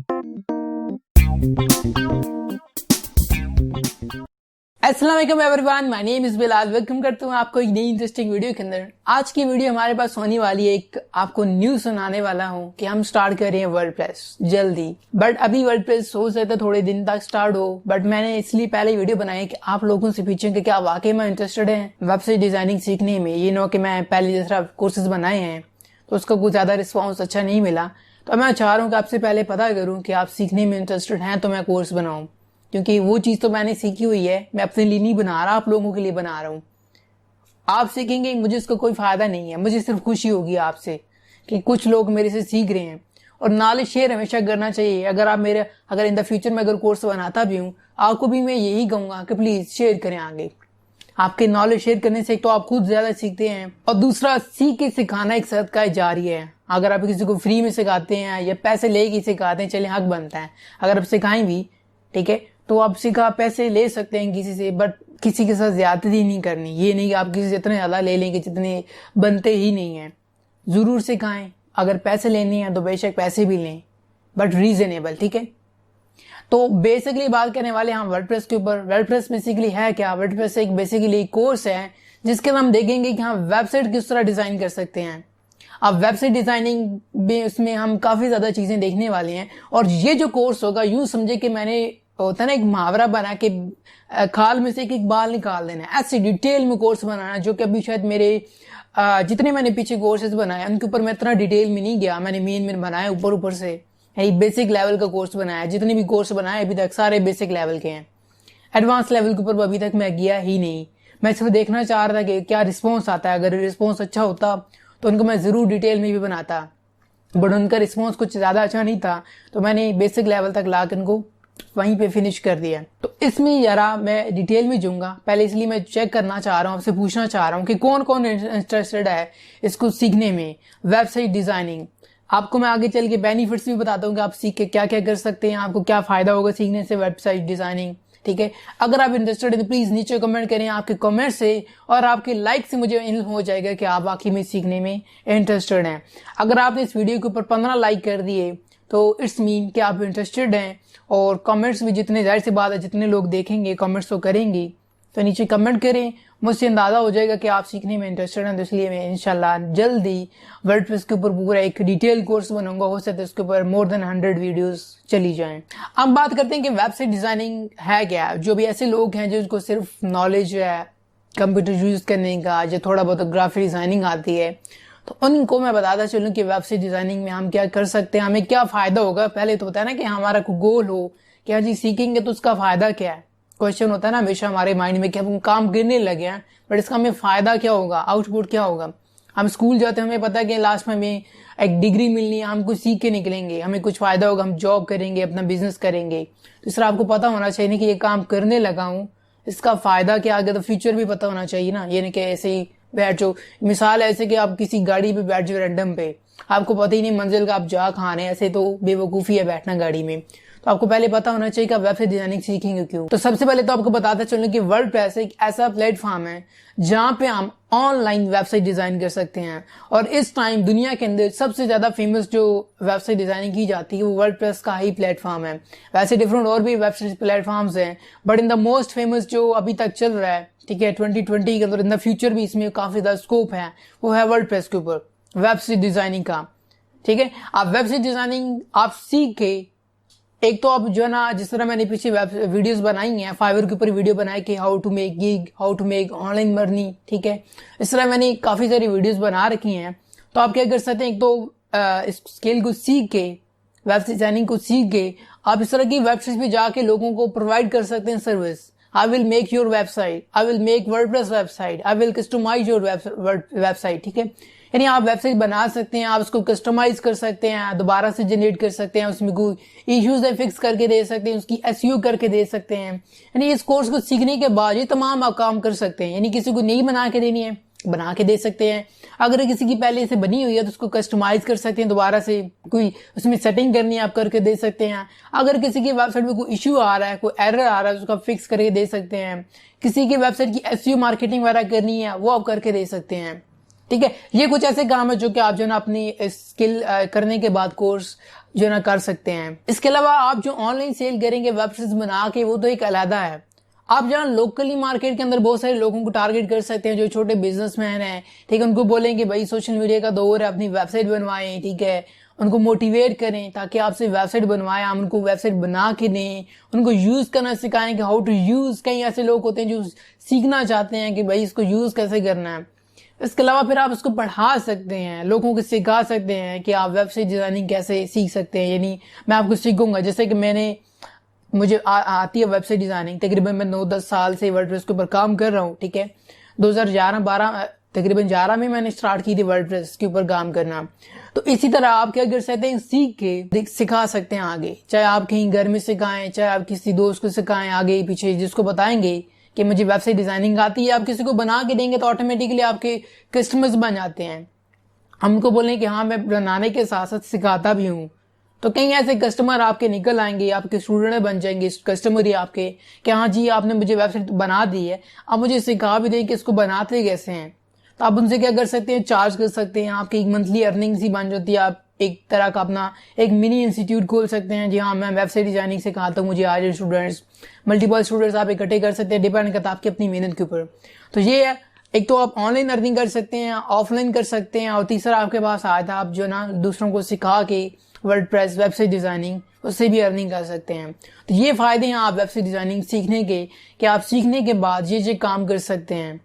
अस्सलाम वालेकुम everyone, my name is Bilal. Welcome करता हूँ आपको एक नई इंटरेस्टिंग वीडियो के अंदर। आज की वीडियो हमारे पास होने वाली है, एक आपको न्यूज सुनाने वाला हूँ कि हम स्टार्ट कर रहे हैं वर्डप्रेस जल्दी। बट अभी वर्डप्रेस हो सकता है थोड़े दिन तक स्टार्ट हो, बट मैंने इसलिए पहले वीडियो बनाई कि आप लोगों से पूछें कि क्या वाकई में इंटरेस्टेड है वेबसाइट डिजाइनिंग सीखने में। ये नो कि मैं पहले जैसा कोर्सेज बनाए हैं तो उसका कुछ ज्यादा रिस्पॉन्स अच्छा नहीं मिला, तो मैं चाह रहा हूँ कि आपसे पहले पता करूँ कि आप सीखने में इंटरेस्टेड हैं तो मैं कोर्स बनाऊं, क्योंकि वो चीज तो मैंने सीखी हुई है। मैं अपने लिए नहीं बना रहा, आप लोगों के लिए बना रहा हूँ। आप सीखेंगे, मुझे इसका कोई फायदा नहीं है, मुझे सिर्फ खुशी होगी आपसे कि कुछ लोग मेरे से सीख रहे हैं। और नॉलेज शेयर हमेशा करना चाहिए। अगर इन द फ्यूचर में अगर कोर्स बनाता भी हूँ, आपको भी मैं यही कहूंगा कि प्लीज शेयर करें आगे। आपके नॉलेज शेयर करने से एक तो आप खुद ज्यादा सीखते हैं, और दूसरा सीख के सिखाना एक सदका जारी है। अगर आप किसी को फ्री में सिखाते हैं या पैसे लेके सिखाते हैं, चले हक बनता है। अगर आप सिखाएं भी, ठीक है, तो आप पैसे ले सकते हैं किसी से, बट किसी के साथ ज्यादती नहीं करनी। ये नहीं कि आप किसी से इतने ज्यादा ले लेंगे जितने बनते ही नहीं है। जरूर सिखाएं, अगर पैसे लेने हैं तो बेशक पैसे भी लें, बट रीजनेबल, ठीक है। तो बेसिकली बात करने वाले हम वर्डप्रेस के ऊपर। वर्डप्रेस बेसिकली है क्या? वर्डप्रेस एक बेसिकली कोर्स है जिसके हम देखेंगे कि हम वेबसाइट किस तरह डिजाइन कर सकते हैं। अब वेबसाइट डिजाइनिंग में उसमें हम काफी ज्यादा चीजें देखने वाले हैं। और ये जो कोर्स होगा, यूं समझे कि मैंने होता है ना एक मुहावरा बना के खाल में से एक बाल निकाल देना, ऐसे डिटेल में कोर्स बनाना, जो कि अभी शायद मेरे जितने मैंने पीछे कोर्सेज बनाए उनके ऊपर मैं इतना डिटेल में नहीं गया। मैंने मेन बनाया ऊपर से, बेसिक लेवल का कोर्स बनाया। जितने भी कोर्स बनाए अभी तक सारे बेसिक लेवल के हैं, एडवांस लेवल के ऊपर अभी तक मैं गया ही नहीं। मैं सिर्फ देखना चाह रहा था कि क्या रिस्पॉन्स आता है। अगर रिस्पॉन्स अच्छा होता तो उनको मैं जरूर डिटेल में भी बनाता, बट उनका रिस्पॉन्स कुछ ज्यादा अच्छा नहीं था, तो मैंने बेसिक लेवल तक ला कर उनको वहीं पे फिनिश कर दिया। तो इसमें यारा मैं डिटेल में जाऊंगा पहले, इसलिए मैं चेक करना चाह रहा हूँ, आपसे पूछना चाह रहा हूँ कि कौन कौन इंटरेस्टेड है इसको सीखने में, वेबसाइट डिजाइनिंग। आपको मैं आगे चल के बेनिफिट्स भी बताता हूँ कि आप सीख के क्या क्या कर सकते हैं, आपको क्या फायदा होगा सीखने से वेबसाइट डिजाइनिंग, ठीक है। अगर आप इंटरेस्टेड हैं तो प्लीज नीचे कमेंट करें। आपके कमेंट से और आपके लाइक से मुझे इल्म हो जाएगा कि आप वाकई में सीखने में इंटरेस्टेड हैं। अगर आपने इस वीडियो के ऊपर 15 लाइक कर दिए तो इट्स मीन कि आप इंटरेस्टेड हैं। और कमेंट्स भी जितने, जाहिर सी बात है, जितने लोग देखेंगे कमेंट्स तो करेंगे, तो नीचे कमेंट करें, मुझसे अंदाजा हो जाएगा कि आप सीखने में इंटरेस्टेड हैं। तो इसलिए मैं इंशाल्लाह जल्दी वर्डप्रेस के ऊपर पूरा एक डिटेल कोर्स बनाऊंगा। हो सकता है उसके ऊपर मोर देन 100 वीडियोस चली जाएं। अब बात करते हैं कि वेबसाइट डिजाइनिंग है क्या। जो भी ऐसे लोग हैं जिनको सिर्फ नॉलेज है कंप्यूटर यूज करने का, जो थोड़ा बहुत ग्राफिक डिजाइनिंग आती है, तो उनको मैं बताता चलूं कि वेबसाइट डिजाइनिंग में हम क्या कर सकते हैं, हमें क्या फायदा होगा। पहले तो होता है ना कि हमारा कोई गोल हो कि हाँ जी सीखेंगे तो उसका फायदा क्या है। क्वेश्चन होता है ना हमेशा हमारे माइंड में कि हम काम करने लगे हैं, बट इसका हमें फायदा क्या होगा, आउटपुट क्या होगा। हम स्कूल जाते हैं, हमें पता है कि लास्ट में हमें एक डिग्री मिलनी है, हम कुछ सीख के निकलेंगे, हमें कुछ फायदा होगा, हम जॉब करेंगे, अपना बिजनेस करेंगे। तो इस तरह आपको पता होना चाहिए कि ये काम करने लगा हूँ, इसका फायदा क्या आगे, तो फ्यूचर भी पता होना चाहिए ना। ये नहीं कि ऐसे ही बैठ जाओ। मिसाल ऐसे कि आप किसी गाड़ी पे बैठ जाओ रैंडम पे, आपको पता ही नहीं मंजिल का आप जा कहाँ रहे हैं, ऐसे तो बेवकूफी है बैठना गाड़ी में। तो आपको पहले पता होना चाहिए कि आप वेबसाइट डिजाइनिंग सीखेंगे क्यों। तो सबसे पहले तो आपको बताते चलूं कि वर्डप्रेस एक ऐसा प्लेटफॉर्म है जहां पे हम ऑनलाइन वेबसाइट डिजाइन कर सकते हैं। और इस टाइम दुनिया के अंदर सबसे ज्यादा फेमस जो वेबसाइट डिजाइनिंग की जाती है वो वर्डप्रेस का ही प्लेटफॉर्म है। वैसे डिफरेंट और भी वेबसाइट प्लेटफॉर्म्स हैं, but in the most famous जो अभी तक चल रहा है, ठीक है, 2020 के अंदर, इन द फ्यूचर भी इसमें काफी ज्यादा स्कोप है, वो है वर्डप्रेस के ऊपर वेबसाइट डिजाइनिंग का, ठीक है। आप वेबसाइट डिजाइनिंग आप सीख के, एक तो आप जो है ना, जिस तरह मैंने पीछे वीडियोस बनाई हैं, फाइवर के ऊपर वीडियो बनाई कि how to make gig, how to make online earning, ठीक है। इस तरह मैंने काफी सारी वीडियोस बना रखी हैं। तो आप क्या कर सकते हैं, एक तो इस स्किल को सीख के, वेबसाइट डिजाइनिंग को सीख के, आप इस तरह की वेबसाइट पे जाके लोगों को प्रोवाइड कर सकते हैं service. I will make your website, I will make WordPress website, I will customize your website, ठीक है। यानी आप वेबसाइट बना सकते हैं, आप उसको कस्टमाइज कर सकते हैं, दोबारा से जनरेट कर सकते हैं, उसमें कोई इश्यूज फिक्स करके दे सकते हैं, उसकी एसईओ करके दे सकते हैं। यानी इस कोर्स को सीखने के बाद ये तमाम आप काम कर सकते हैं। यानी किसी को नहीं बना के देनी है, बना के दे सकते हैं। अगर किसी की पहले से बनी हुई है तो उसको कस्टमाइज कर सकते हैं, दोबारा से कोई उसमें सेटिंग करनी है आप करके दे सकते हैं। अगर किसी की वेबसाइट में कोई इश्यू आ रहा है, कोई एरर आ रहा है, उसको फिक्स करके दे सकते हैं। किसी की वेबसाइट की एसईओ मार्केटिंग वगैरह करनी है, वो आप करके दे सकते हैं, ठीक है। ये कुछ ऐसे काम है जो कि आप जो है ना अपनी स्किल करने के बाद, कोर्स जो ना कर सकते हैं। इसके अलावा आप जो ऑनलाइन सेल करेंगे वेबसाइट्स बना के, वो तो एक अलहदा है। आप जहाँ लोकली मार्केट के अंदर बहुत सारे लोगों को टारगेट कर सकते हैं जो छोटे बिजनेसमैन हैं, ठीक है, उनको बोलेंगे भाई सोशल मीडिया का दौर है, अपनी वेबसाइट बनवाएं, ठीक है, उनको मोटिवेट करें ताकि आपसे वेबसाइट बनवाएं, हम उनको वेबसाइट बना के दें, उनको यूज करना सिखाएं कि हाउ टू यूज। कई ऐसे लोग होते हैं जो सीखना चाहते हैं कि भाई इसको यूज कैसे करना है। इसके अलावा फिर आप उसको पढ़ा सकते हैं, लोगों को सिखा सकते हैं कि आप वेबसाइट डिजाइनिंग कैसे सीख सकते हैं। यानी मैं आपको सीखूंगा, जैसे कि मुझे आती है वेबसाइट डिजाइनिंग, तकरीबन मैं 9-10 साल से वर्डप्रेस के ऊपर काम कर रहा हूँ, ठीक है। 2011-12 तकरीबन 11 में मैंने स्टार्ट की थी वर्डप्रेस के ऊपर काम करना। तो इसी तरह आप क्या कर सकते हैं, सीख के सिखा सकते हैं आगे, चाहे आप कहीं घर में सिखाएं, चाहे आप किसी दोस्त को सिखाएं आगे पीछे, जिसको बताएंगे कि मुझे वेबसाइट डिजाइनिंग आती है। आप किसी को बना के देंगे तो ऑटोमेटिकली आपके कस्टमर्स बन जाते हैं। हमको बोलें कि हाँ मैं बनाने के साथ साथ सिखाता भी हूँ, तो कई ऐसे कस्टमर आपके निकल आएंगे, आपके स्टूडेंट बन जाएंगे कस्टमर ही आपके, कि हाँ जी आपने मुझे वेबसाइट बना दी है, आप मुझे सिखा भी दें कि इसको बनाते कैसे हैं। तो आप उनसे क्या कर सकते हैं, चार्ज कर सकते हैं, आपकी एक मंथली अर्निंग ही बन जाती है। आप एक तरह का अपना एक मिनी इंस्टीट्यूट खोल सकते हैं, जी हाँ मैं वेबसाइट डिजाइनिंग सिखाता हूँ, मुझे आज स्टूडेंट्स, मल्टीपल स्टूडेंट्स आप इकट्ठे कर सकते हैं, डिपेंड करता है आपकी अपनी मेहनत के ऊपर। तो ये है, एक तो आप ऑनलाइन अर्निंग कर सकते हैं, ऑफलाइन कर सकते हैं, और तीसरा आपके पास आया था आप जो ना दूसरों को सिखा के वर्डप्रेस वेबसाइट डिजाइनिंग, उससे भी अर्निंग कर सकते हैं। तो ये फायदे हैं आप वेबसाइट डिजाइनिंग सीखने के, कि आप सीखने के बाद ये काम कर सकते हैं।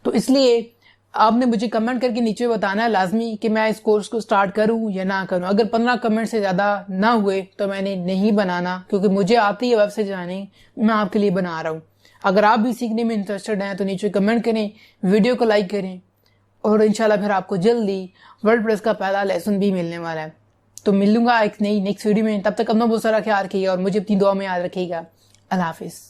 तो इसलिए आपने मुझे कमेंट करके नीचे बताना है लाजमी कि मैं इस कोर्स को स्टार्ट करूं या ना करूं। अगर 15 कमेंट से ज्यादा ना हुए तो मैंने नहीं बनाना, क्योंकि मुझे आती है वेबसाइट डिजाइनिंग, मैं आपके लिए बना रहा हूं। अगर आप भी सीखने में इंटरेस्टेड हैं तो नीचे कमेंट करें, वीडियो को लाइक करें, और इंशाल्लाह फिर आपको जल्दी वर्डप्रेस का पहला लेसन भी मिलने वाला है। तो मिलूंगा एक नेक्स्ट वीडियो में, तब तक अपना बहुत सारा ख्याल रखिएगा और मुझे अपनी दुआ में याद रखिएगा। अल्लाह हाफिज।